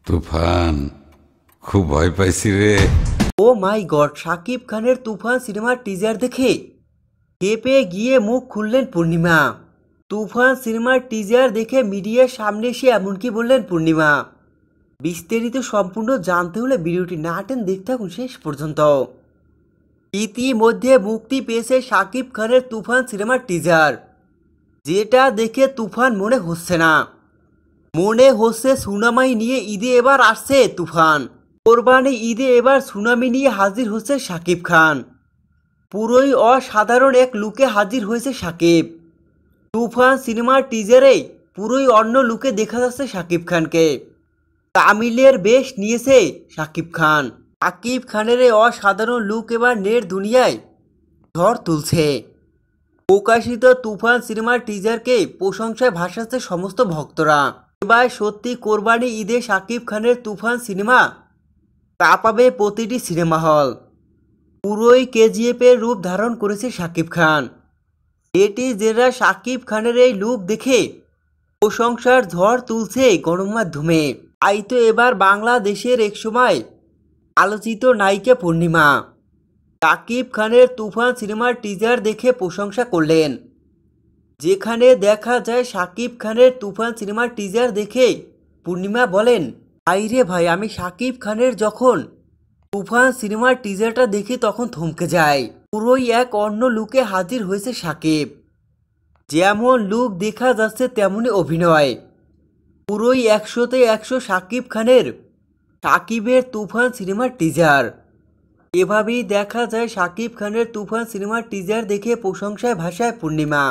তুফান, খুব ভয় পাইছি রে। ও মাই গড, শাকিব খানের তুফান সিনেমার টিজার দেখে কেঁপে গিয়ে মুখ খুললেন পূর্ণিমা। তুফান সিনেমার টিজার দেখে মিডিয়ার সামনে এসে এমনকি বললেন পূর্ণিমা। বিস্তারিত সম্পূর্ণ জানতে হলে ভিডিওটি না টেন দেখতে থাকুন শেষ পর্যন্ত। ইতিমধ্যে মুক্তি পেয়েছে শাকিব খানের তুফান সিনেমার টিজার, যেটা দেখে তুফান মনে হচ্ছে না, মনে হচ্ছে সুনামি নিয়ে ঈদে এবার আসছে তুফান। কোরবানি ঈদে এবার সুনামি নিয়ে হাজির হচ্ছে শাকিব খান। পুরোই অসাধারণ এক লুকে হাজির হয়েছে শাকিব। তুফান সিনেমার টিজারে পুরোই অন্য লুকে দেখা যাচ্ছে শাকিব খানকে। তামিলের বেশ নিয়েছে শাকিব খান। শাকিব খানের এই অসাধারণ লুক এবার নেট দুনিয়ায় ঝড় তুলছে। প্রকাশিত তুফান সিনেমার টিজারকে প্রশংসায় ভাসাচ্ছে সমস্ত ভক্তরা। এবার সত্যি কোরবানি ঈদে শাকিব খানের তুফান সিনেমা কাঁপাবে প্রতিটি সিনেমা হল। পুরোই কেজিএফের রূপ ধারণ করেছে শাকিব খান। এটি যারা শাকিব খানের এই লুক দেখে প্রশংসার ঝড় তুলছে গণমাধ্যমে। তাই তো এবার বাংলাদেশের একসময় আলোচিত নায়িকা পূর্ণিমা শাকিব খানের তুফান সিনেমার টিজার দেখে প্রশংসা করলেন। যেখানে দেখা যায় শাকিব খানের তুফান সিনেমার টিজার দেখে পূর্ণিমা বলেন, আইরে ভাই, আমি শাকিব খানের যখন তুফান সিনেমার টিজারটা দেখি তখন থমকে যায়। পুরোই এক অন্য লুকে হাজির হয়েছে শাকিব। যেমন লুক দেখা যাচ্ছে তেমনই অভিনয়। পুরোই 100তে 100 শাকিব খানের শাকিবের তুফান সিনেমার টিজার। এভাবেই দেখা যায় শাকিব খানের তুফান সিনেমার টিজার দেখে প্রশংসায় ভাসায় পূর্ণিমা।